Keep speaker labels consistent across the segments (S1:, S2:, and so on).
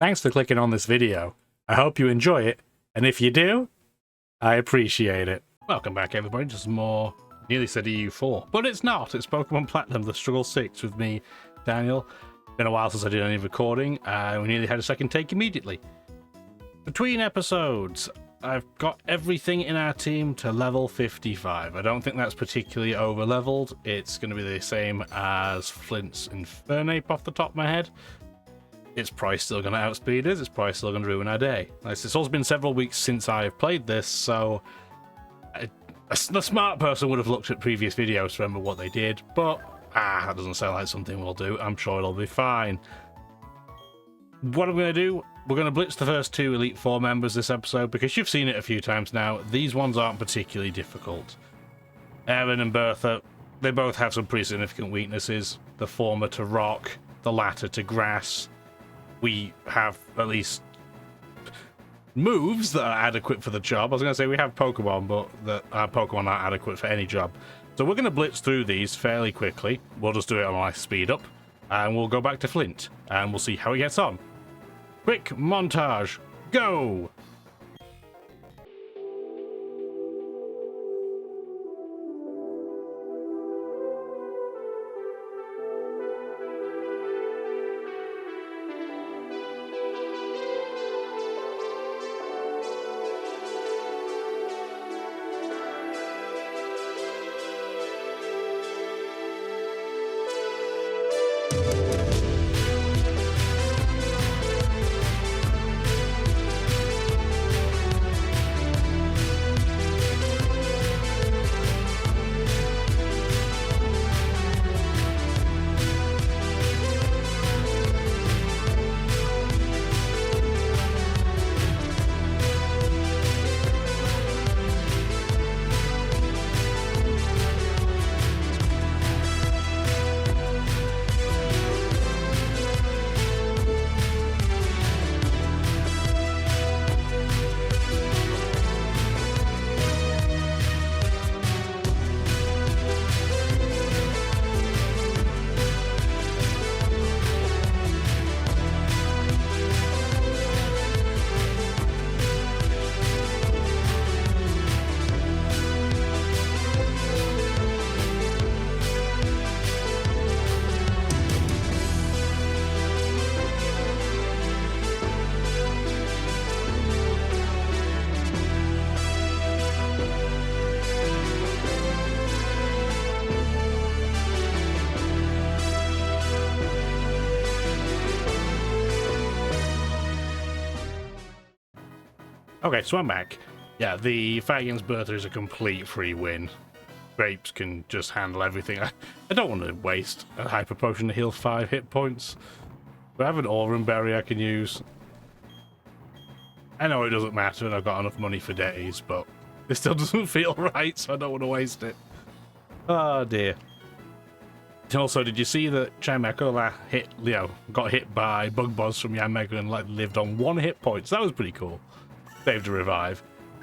S1: Thanks for clicking on this video. I hope you enjoy it, and if you do, I appreciate it. Welcome back, everybody, to some more, nearly said EU4, but it's not. It's Pokemon Platinum, the Struggle 6 with me, Daniel. Been a while since I did any recording, and we nearly had a second take immediately. Between episodes, I've got everything in our team to level 55. I don't think that's particularly over-leveled. It's going to be the same as Flint's Infernape off the top of my head. It's probably still going to outspeed us. It's probably still going to ruin our day. It's also been several weeks since I've played this, so the smart person would have looked at previous videos to remember what they did, but that doesn't sound like something we'll do. I'm sure it'll be fine. What I'm going to do, we're going to blitz the first two Elite Four members this episode, because you've seen it a few times now. These ones aren't particularly difficult. Aaron and Bertha, they both have some pretty significant weaknesses. The former to rock, the latter to grass. We have at least moves that are adequate for the job. I was going to say we have Pokemon, but our Pokemon aren't adequate for any job. So we're going to blitz through these fairly quickly. We'll just do it on a nice speed up, and we'll go back to Flint, and we'll see how he gets on. Quick montage, go! Okay, so I'm back. Yeah, the fight against Bertha is a complete free win. Grapes can just handle everything. I don't want to waste a hyper potion to heal 5 hit points. But I have an Aurum Berry I can use. I know it doesn't matter and I've got enough money for days, but it still doesn't feel right, so I don't want to waste it. Oh dear. Also, did you see that Chimecho got hit by Bug Buzz from Yanmega and lived on 1 hit point? So that was pretty cool. Saved a revive.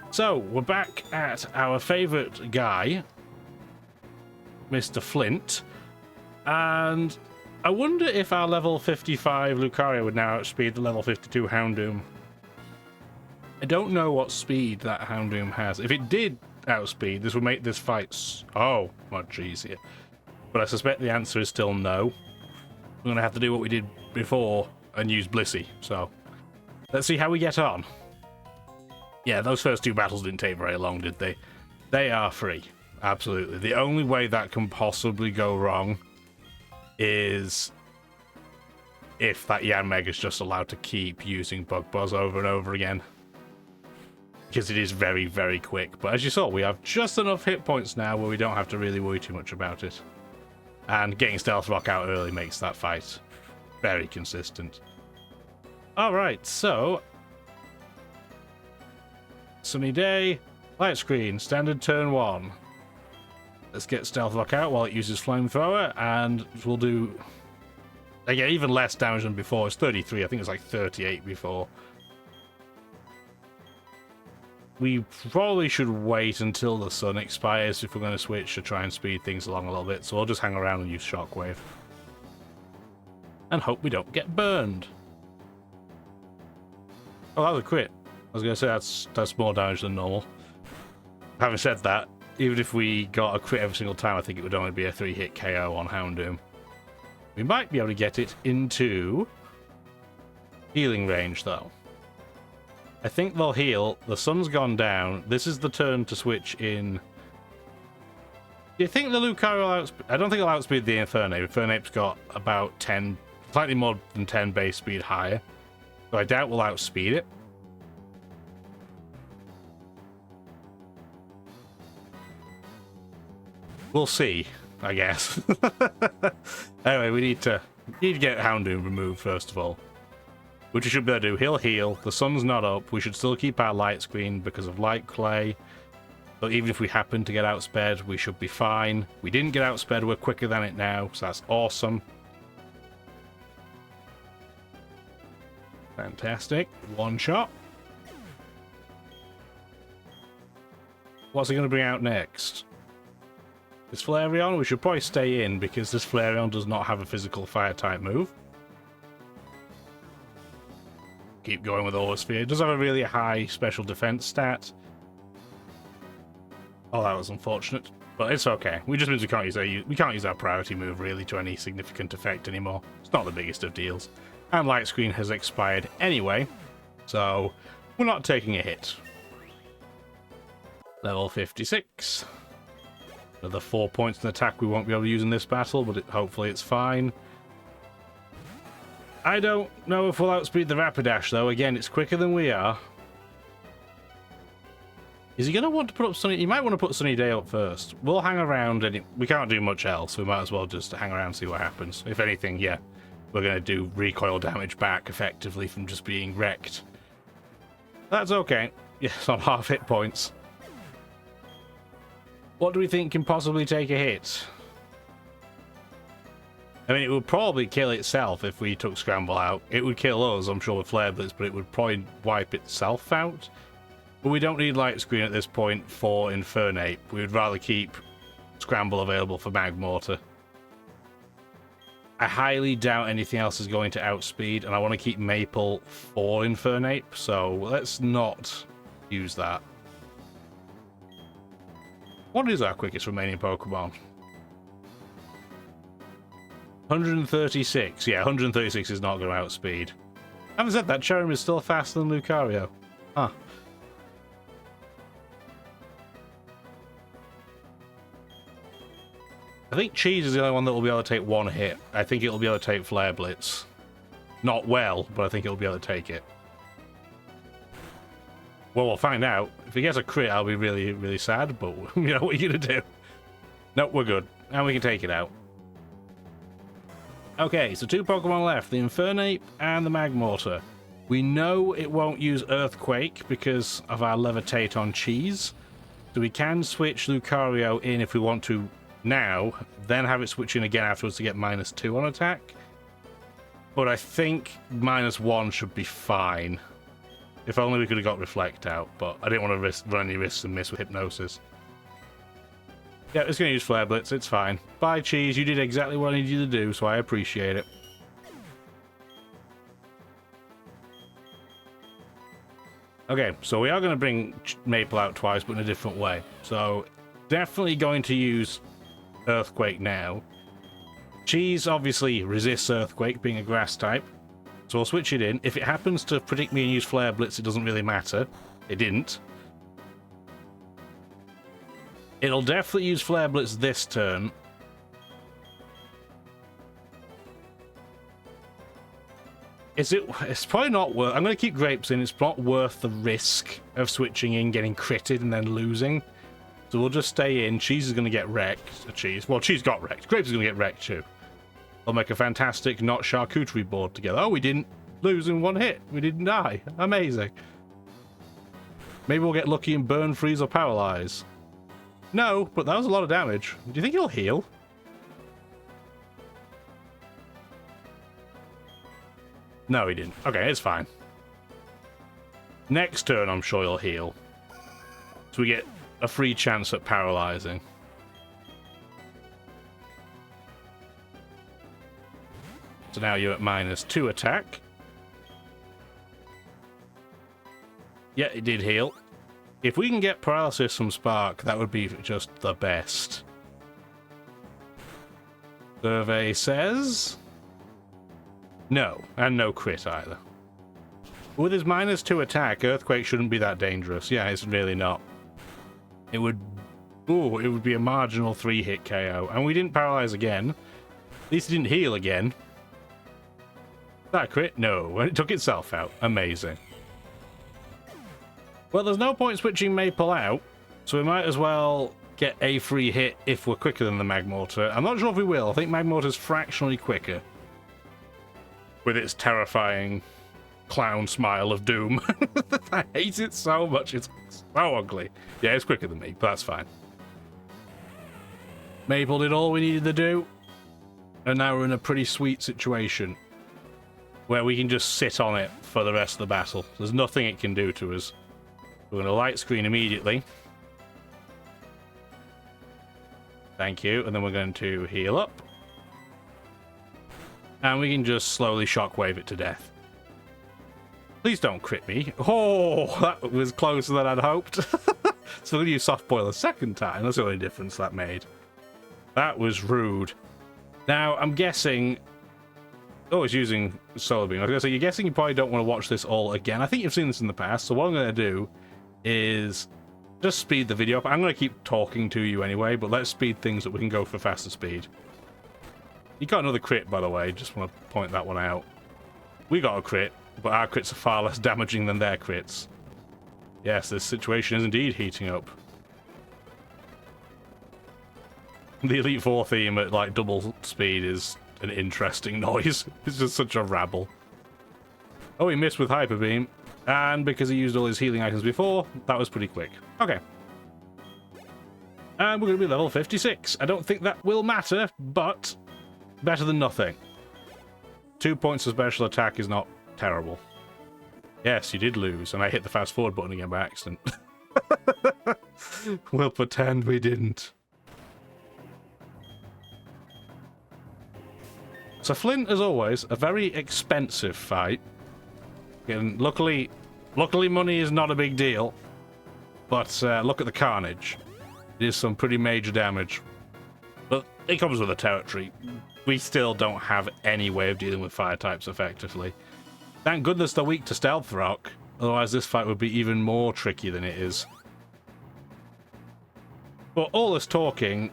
S1: So, we're back at our favourite guy, Mr. Flint, and I wonder if our level 55 Lucario would now outspeed the level 52 Houndoom. I don't know what speed that Houndoom has. If it did outspeed, this would make this fight much easier. But I suspect the answer is still no. We're going to have to do what we did before and use Blissey, so let's see how we get on. Yeah, those first 2 battles didn't take very long, did they? They are free. Absolutely. The only way that can possibly go wrong is if that Yanmega is just allowed to keep using Bug Buzz over and over again. Because it is very, very quick. But as you saw, we have just enough hit points now where we don't have to really worry too much about it. And getting Stealth Rock out early makes that fight very consistent. Alright, so sunny day, light screen, standard turn 1. Let's get Stealth Rock out while it uses Flamethrower, and we'll do again even less damage than before. It's 33, I think it's like 38 before. We probably should wait until the sun expires if we're going to switch to try and speed things along a little bit, so I'll just hang around and use Shockwave. And hope we don't get burned. Oh, that was a crit. I was going to say that's more damage than normal. Having said that, even if we got a crit every single time, I think it would only be a 3-hit KO on Houndoom. We might be able to get it into healing range, though. I think they'll heal. The sun's gone down. This is the turn to switch in. Do you think the Lucario will outspeed? I don't think it'll outspeed the Infernape. Infernape's got about 10, slightly more than 10 base speed higher. So I doubt we'll outspeed it. We'll see, I guess. Anyway, we need to get Houndoom removed first of all. Which we should be able to do. He'll heal. The sun's not up. We should still keep our light screen because of light clay. But even if we happen to get outsped, we should be fine. We didn't get outsped. We're quicker than it now, so that's awesome. Fantastic. One shot. What's he going to bring out next? This Flareon? We should probably stay in because this Flareon does not have a physical fire type move. Keep going with Aurasphere. It does have a really high special defense stat. Oh, that was unfortunate, but it's okay. We just means we can't use our priority move really to any significant effect anymore. It's not the biggest of deals. And light screen has expired anyway, so we're not taking a hit. Level 56. Another 4 points in attack we won't be able to use in this battle, but hopefully it's fine. I don't know if we'll outspeed the Rapidash though. Again, it's quicker than we are. Is he going to want to put up Sunny? He might want to put Sunny Day up first. We'll hang around, and we can't do much else. We might as well just hang around and see what happens. If anything, yeah, we're going to do recoil damage back effectively from just being wrecked. That's okay. Yes, on half hit points. What do we think can possibly take a hit? I mean, it would probably kill itself if we took Scramble out. It would kill us, I'm sure, with Flare Blitz, but it would probably wipe itself out. But we don't need Light Screen at this point for Infernape. We would rather keep Scramble available for Magmortar. I highly doubt anything else is going to outspeed, and I want to keep Maple for Infernape, so let's not use that. What is our quickest remaining Pokemon? 136. Yeah, 136 is not going to outspeed. Having said that, Cherrim is still faster than Lucario. Huh. I think Cheese is the only one that will be able to take one hit. I think it'll be able to take Flare Blitz. Not well, but I think it'll be able to take it. Well, we'll find out. If he gets a crit, I'll be really, really sad, but you know what you're going to do. Nope, we're good. And we can take it out. Okay, so 2 Pokemon left, the Infernape and the Magmortar. We know it won't use Earthquake because of our Levitate on Cheese. So we can switch Lucario in if we want to now, then have it switch in again afterwards to get -2 on attack. But I think -1 should be fine. If only we could have got Reflect out, but I didn't want to run any risks and miss with Hypnosis. Yeah, it's going to use Flare Blitz, it's fine. Bye, Cheese, you did exactly what I needed you to do, so I appreciate it. Okay, so we are going to bring Maple out twice, but in a different way. So, definitely going to use Earthquake now. Cheese obviously resists Earthquake, being a grass type. So we'll switch it in. If it happens to predict me and use Flare Blitz, it doesn't really matter. It didn't. It'll definitely use Flare Blitz this turn. It's probably not worth... I'm going to keep Grapes in. It's not worth the risk of switching in, getting critted, and then losing. So we'll just stay in. Cheese is going to get wrecked. Cheese. Well, Cheese got wrecked. Grapes is going to get wrecked too. They'll make a fantastic not charcuterie board together. Oh, we didn't lose in one hit. We didn't die. Amazing. Maybe we'll get lucky and burn, freeze, or paralyze. No, but that was a lot of damage. Do you think he'll heal? No, he didn't. Okay, it's fine. Next turn, I'm sure he'll heal. So we get a free chance at paralyzing. So now you're at -2 attack. Yeah, it did heal. If we can get paralysis from Spark, that would be just the best. Survey says... no, and no crit either. With his -2 attack, Earthquake shouldn't be that dangerous. Yeah, it's really not. It would... ooh, it would be a marginal 3-hit KO. And we didn't paralyze again. At least it didn't heal again. That crit? No, it took itself out. Amazing. Well, there's no point switching Maple out, so we might as well get a free hit if we're quicker than the Magmortar. I'm not sure if we will. I think Magmortar's fractionally quicker. With its terrifying clown smile of doom. I hate it so much. It's so ugly. Yeah, it's quicker than me, but that's fine. Maple did all we needed to do, and now we're in a pretty sweet situation where we can just sit on it for the rest of the battle. There's nothing it can do to us. We're going to light screen immediately. Thank you. And then we're going to heal up. And we can just slowly shockwave it to death. Please don't crit me. Oh, that was closer than I'd hoped. So we're going to use Soft Boil a second time. That's the only difference that made. That was rude. Now, I'm guessing... oh, it's using Solar Beam. I was going to say, you're guessing you probably don't want to watch this all again. I think you've seen this in the past. So what I'm going to do is just speed the video up. I'm going to keep talking to you anyway, but let's speed things up. We can go for faster speed. You got another crit, by the way. Just want to point that one out. We got a crit, but our crits are far less damaging than their crits. Yes, this situation is indeed heating up. The Elite Four theme at like double speed is an interesting noise. It's just such a rabble. Oh, he missed with Hyper Beam. And because he used all his healing items before, that was pretty quick. Okay. And we're going to be level 56. I don't think that will matter, but better than nothing. 2 points of special attack is not terrible. Yes, you did lose, and I hit the fast forward button again by accident. We'll pretend we didn't. So Flint, as always, a very expensive fight. And luckily money is not a big deal. But look at the carnage. It is some pretty major damage. But it comes with the territory. We still don't have any way of dealing with fire types effectively. Thank goodness they're weak to Stealth Rock. Otherwise this fight would be even more tricky than it is. But all this talking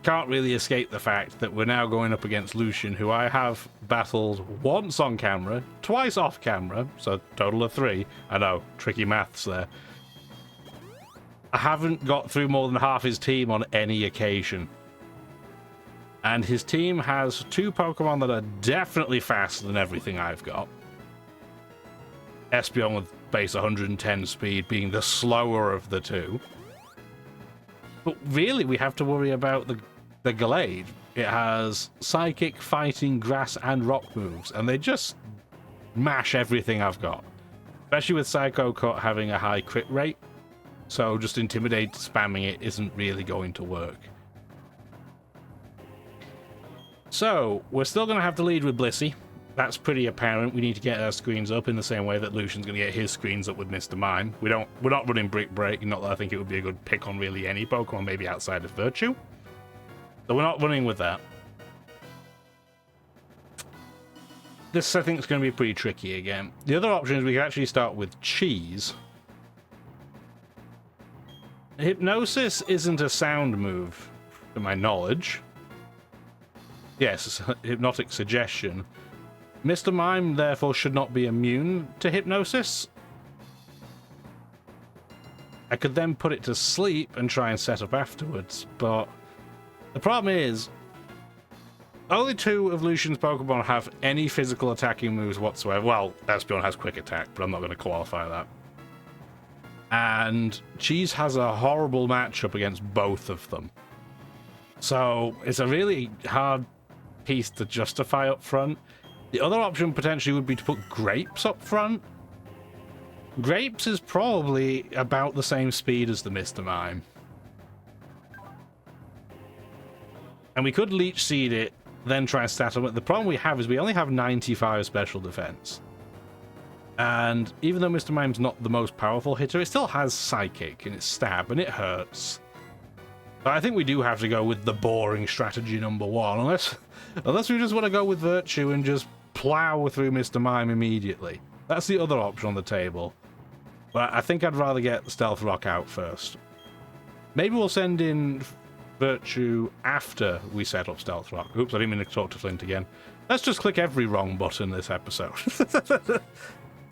S1: can't really escape the fact that we're now going up against Lucian, who I have battled once on camera, twice off camera, so total of 3. I know, tricky maths there. I haven't got through more than half his team on any occasion. And his team has 2 Pokemon that are definitely faster than everything I've got. Espeon with base 110 speed being the slower of the 2. But really, we have to worry about the Gallade. It has Psychic, Fighting, Grass, and Rock moves, and they just mash everything I've got. Especially with Psycho Cut having a high crit rate, so just Intimidate spamming it isn't really going to work. So, we're still going to have to lead with Blissey. That's pretty apparent. We need to get our screens up in the same way that Lucian's going to get his screens up with Mr. Mime. We're not running Brick Break, not that I think it would be a good pick on really any Pokemon, maybe outside of Virtue. So we're not running with that. This, I think, is going to be pretty tricky again. The other option is we can actually start with Cheese. Hypnosis isn't a sound move, to my knowledge. Yes, it's a hypnotic suggestion. Mr. Mime, therefore, should not be immune to Hypnosis. I could then put it to sleep and try and set up afterwards, but the problem is, only 2 of Lucian's Pokemon have any physical attacking moves whatsoever. Well, Espeon has Quick Attack, but I'm not going to qualify that. And Cheese has a horrible matchup against both of them. So it's a really hard piece to justify up front. The other option potentially would be to put Grapes up front. Grapes is probably about the same speed as the Mr. Mime. And we could Leech Seed it, then try and stat on it. The problem we have is we only have 95 special defense. And even though Mr. Mime's not the most powerful hitter, it still has Psychic and it's Stab and it hurts. But I think we do have to go with the boring strategy number one, unless we just want to go with Virtue and just plow through Mr. Mime immediately. That's the other option on the table. But I think I'd rather get Stealth Rock out first. Maybe we'll send in Virtue after we set up Stealth Rock. Oops, I didn't mean to talk to Flint again. Let's just click every wrong button this episode.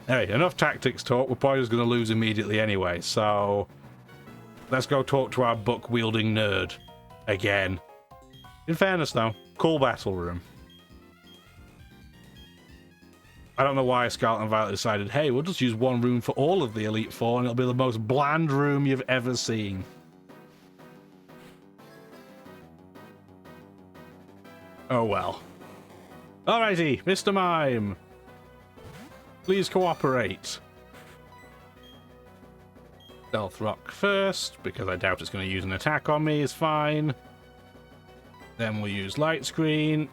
S1: Anyway, enough tactics talk. We're probably just going to lose immediately anyway, so let's go talk to our book-wielding nerd again. In fairness, though, cool battle room. I don't know why Scarlet and Violet decided, hey, we'll just use one room for all of the Elite Four, and it'll be the most bland room you've ever seen. Oh well. Alrighty, Mr. Mime. Please cooperate. Stealth Rock first, because I doubt it's going to use an attack on me, is fine. Then we'll use Light Screen.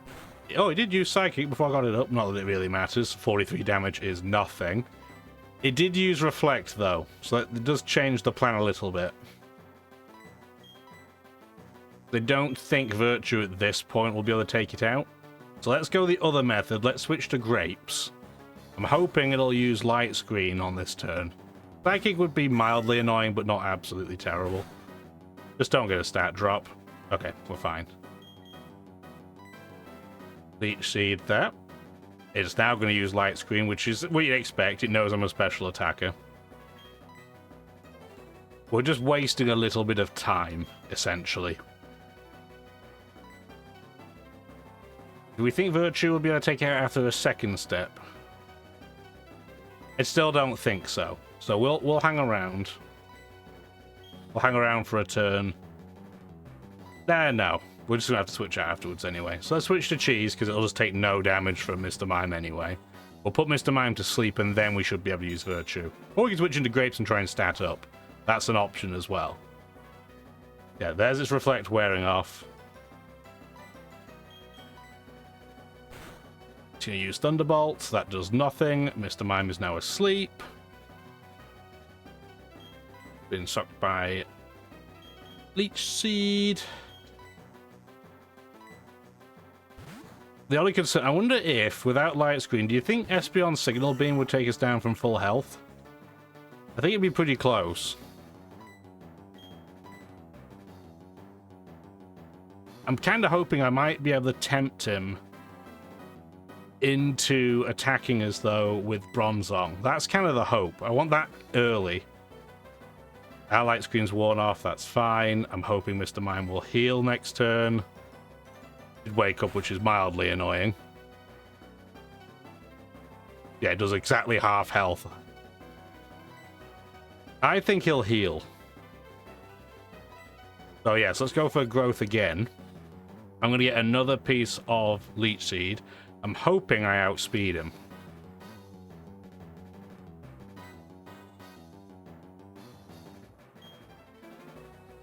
S1: Oh, it did use Psychic before I got it up. Not that it really matters. 43 damage is nothing. It did use Reflect, though, so it does change the plan a little bit. They don't think Virtue at this point will be able to take it out. So let's go the other method. Let's switch to Grapes. I'm hoping it'll use Light Screen on this turn. Psychic would be mildly annoying, but not absolutely terrible. Just don't get a stat drop. Okay, we're fine. Leech Seed there. It's now going to use Light Screen, which is what you'd expect. It knows I'm a special attacker. We're just wasting a little bit of time, essentially. Do we think Virtue will be able to take it out after a second step? I still don't think so. So we'll hang around. We'll hang around for a turn. No. We're just gonna have to switch out afterwards anyway. So let's switch to Cheese, because it'll just take no damage from Mr. Mime anyway. We'll put Mr. Mime to sleep, and then we should be able to use Virtue. Or we can switch into Grapes and try and stat up. That's an option as well. Yeah, there's its Reflect wearing off. It's going to use Thunderbolt. That does nothing. Mr. Mime is now asleep. Been sucked by Leech Seed. The only concern, I wonder if, without Light Screen, do you think Espeon's Signal Beam would take us down from full health? I think it'd be pretty close. I'm kind of hoping I might be able to tempt him into attacking us, though, with Bronzong. That's kind of the hope. I want that early. Our Light Screen's worn off, that's fine. I'm hoping Mr. Mime will heal next turn. He'd wake up, which is mildly annoying. Yeah, it does exactly half health. I think he'll heal. So yes, let's go for growth again. I'm going to get another piece of Leech Seed. I'm hoping I outspeed him.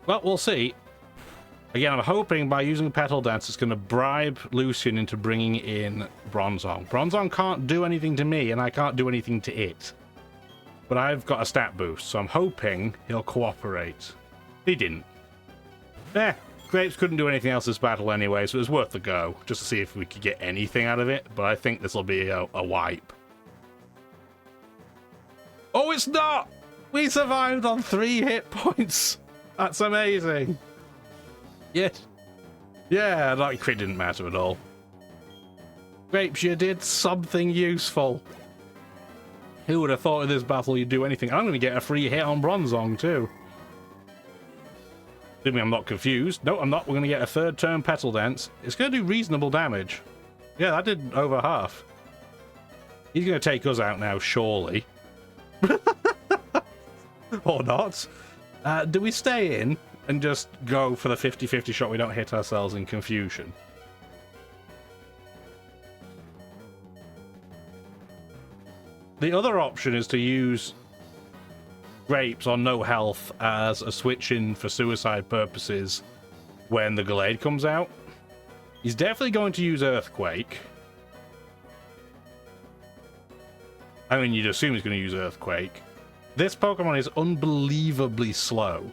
S1: Well, we'll see. Again, I'm hoping by using Petal Dance, it's going to bribe Lucian into bringing in Bronzong. Bronzong can't do anything to me, and I can't do anything to it. But I've got a stat boost, so I'm hoping he'll cooperate. He didn't. Grapes couldn't do anything else this battle anyway, so it was worth the go, just to see if we could get anything out of it, but I think this will be a wipe. Oh, it's not! We survived on 3 hit points! That's amazing! Yes. Yeah, that crit didn't matter at all. Grapes, you did something useful. Who would have thought in this battle you'd do anything? I'm going to get a free hit on Bronzong, too. Assuming I'm not confused. No, I'm not. We're going to get a third turn Petal Dance. It's going to do reasonable damage. Yeah, that did over half. He's going to take us out now, surely. Or not. Do we stay in and just go for the 50-50 shot? We don't hit ourselves in confusion. The other option is to use Grapes on no health as a switch in for suicide purposes when the Gallade comes out. He's definitely going to use Earthquake. I mean, you'd assume he's going to use Earthquake. This Pokemon is unbelievably slow.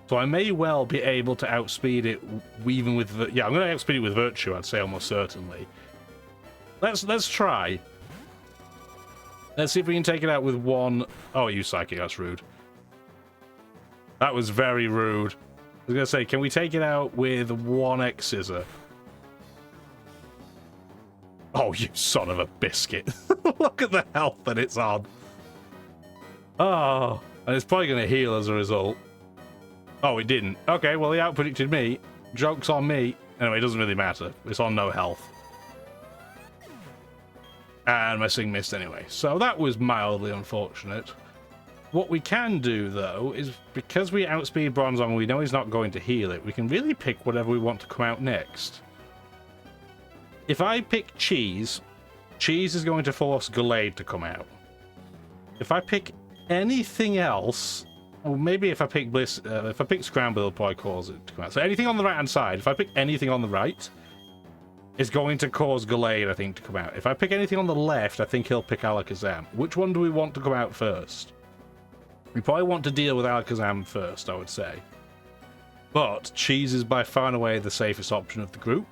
S1: So I may well be able to outspeed it even with... Yeah, I'm going to outspeed it with Virtue, I'd say, almost certainly. Let's try. Let's see if we can take it out with one... Oh, you Psychic, that's rude. That was very rude. I was going to say, can we take it out with one X-Scissor? Oh, you son of a biscuit. Look at the health that it's on. Oh, and it's probably going to heal as a result. Oh, it didn't. Okay, well, he outpredicted me. Joke's on me. Anyway, it doesn't really matter. It's on no health. And my Sing missed anyway. So that was mildly unfortunate. What we can do, though, is because we outspeed Bronzong and we know he's not going to heal it, we can really pick whatever we want to come out next. If I pick Cheese, Cheese is going to force Gallade to come out. If I pick anything else, or maybe if I pick Bliss, if I pick Scramble, it'll probably cause it to come out. So anything on the right-hand side, if I pick anything on the right, it's going to cause Gallade, I think, to come out. If I pick anything on the left, I think he'll pick Alakazam. Which one do we want to come out first? We probably want to deal with Alakazam first, I would say. But Cheese is by far and away the safest option of the group.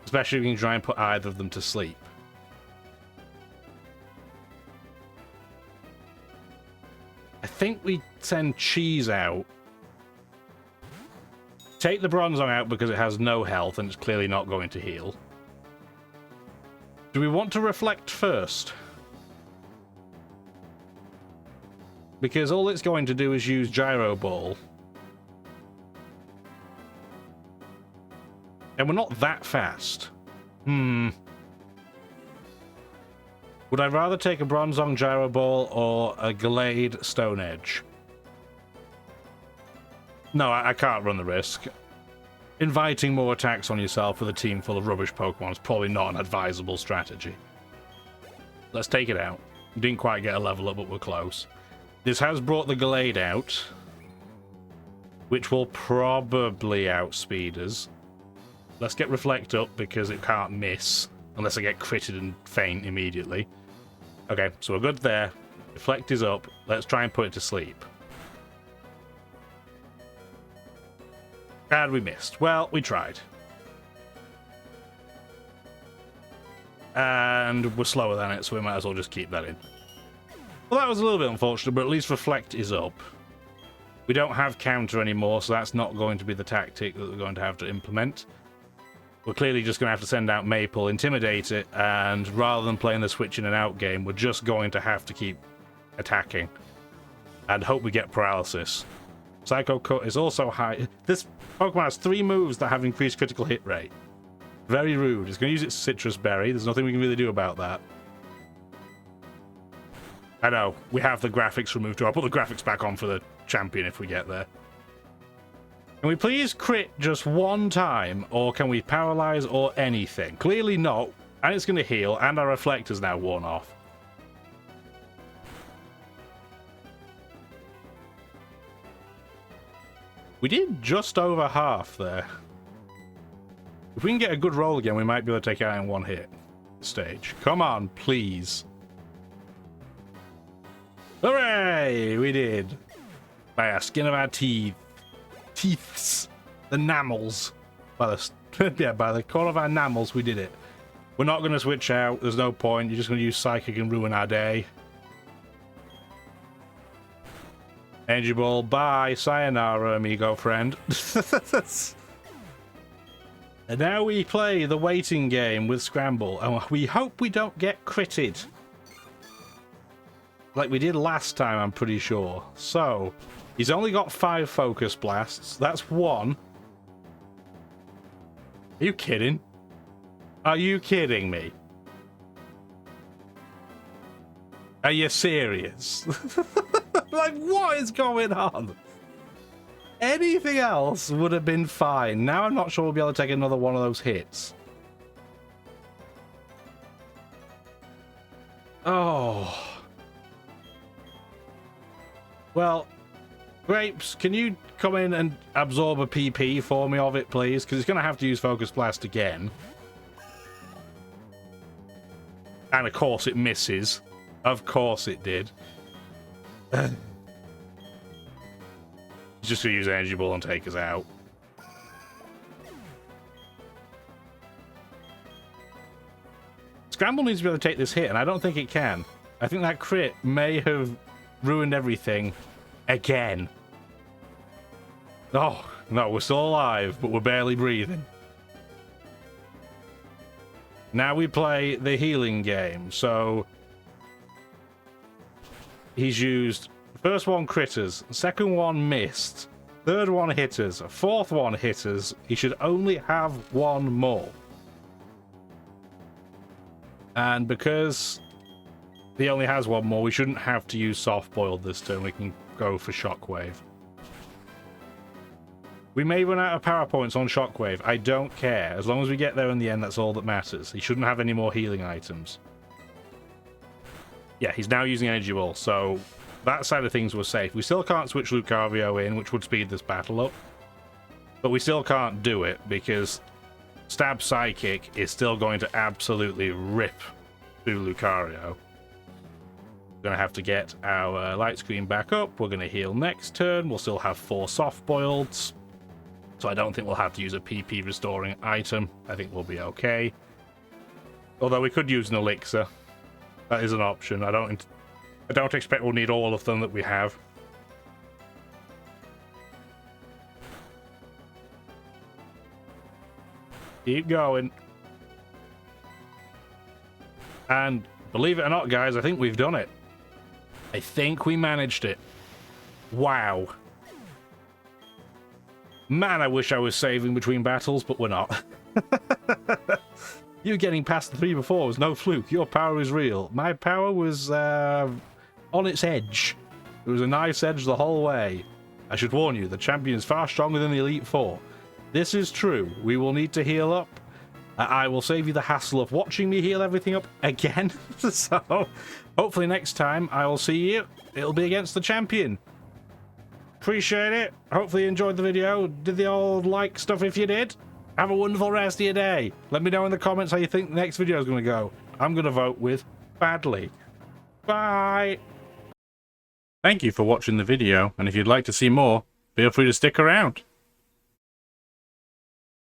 S1: Especially if we can try and put either of them to sleep. I think we send Cheese out. Take the Bronzong out because it has no health and it's clearly not going to heal. Do we want to Reflect first? Because all it's going to do is use Gyro Ball. And we're not that fast. Would I rather take a Bronzong Gyro Ball or a Gallade Stone Edge? No, I can't run the risk. Inviting more attacks on yourself with a team full of rubbish Pokemon is probably not an advisable strategy. Let's take it out. We didn't quite get a level up, but we're close. This has brought the Gallade out, which will probably outspeed us. Let's get Reflect up because it can't miss unless I get critted and faint immediately. Okay, so we're good there. Reflect is up. Let's try and put it to sleep. And we missed. Well, we tried. And we're slower than it, so we might as well just keep that in. Well, that was a little bit unfortunate, but at least Reflect is up. We don't have Counter anymore, so that's not going to be the tactic that we're going to have to implement. We're clearly just going to have to send out Maple, intimidate it, and rather than playing the switch in and out game, we're just going to have to keep attacking and hope we get paralysis. Psycho Cut is also high. This Pokemon has 3 moves that have increased critical hit rate. Very rude. It's going to use its Citrus Berry. There's nothing we can really do about that. I know, we have the graphics removed too. I'll put the graphics back on for the champion if we get there. Can we please crit just one time, or can we paralyze or anything? Clearly not, and it's going to heal, and our Reflector's now worn off. We did just over half there. If we can get a good roll again, we might be able to take it out in one hit. Stage. Come on, please. Hooray! We did. By our skin of our teeth. Teeths. The enamels. By the, yeah, by the core of our enamels, we did it. We're not going to switch out. There's no point. You're just going to use Psychic and ruin our day. Energy Ball. Bye. Sayonara, amigo friend. And now we play the waiting game with Scramble. And we hope we don't get critted. Like we did last time, I'm pretty sure. So, he's only got 5 Focus Blasts. That's 1. Are you kidding? Are you kidding me? Are you serious? Like, what is going on? Anything else would have been fine. Now I'm not sure we'll be able to take another one of those hits. Oh. Well, Grapes, can you come in and absorb a PP for me of it, please? Because it's going to have to use Focus Blast again. And of course it misses. Of course it did. Just gonna use Energy Ball and take us out. Scramble needs to be able to take this hit, and I don't think it can. I think that crit may have ruined everything again. Oh, no, we're still alive, but we're barely breathing. Now we play the healing game, so he's used first one critters, second one missed, third one hitters, fourth one hitters. He should only have one more. And because he only has one more, we shouldn't have to use soft boiled this turn. We can go for shockwave. We may run out of power points on shockwave. I don't care. As long as we get there in the end, that's all that matters. He shouldn't have any more healing items. Yeah, he's now using Energy Ball, so that side of things was safe. We still can't switch Lucario in, which would speed this battle up. But we still can't do it because Stab Psychic is still going to absolutely rip through Lucario. We're going to have to get our light screen back up. We're going to heal next turn. We'll still have 4 soft boileds. So I don't think we'll have to use a PP restoring item. I think we'll be okay. Although we could use an elixir. That is an option. I don't expect we'll need all of them that we have. Keep going. And believe it or not, guys, I think we've done it. I think we managed it. Wow. Man, I wish I was saving between battles, but we're not. You getting past the 3 before was no fluke. Your power is real. My power was on its edge. It was a nice edge the whole way. I should warn you, the champion is far stronger than the Elite Four. This is true. We will need to heal up. I will save you the hassle of watching me heal everything up again. So, hopefully next time I will see you. It'll be against the champion. Appreciate it. Hopefully you enjoyed the video. Did the old like stuff if you did? Have a wonderful rest of your day. Let me know in the comments how you think the next video is going to go. I'm going to vote with badly. Bye. Thank you for watching the video, and if you'd like to see more, feel free to stick around.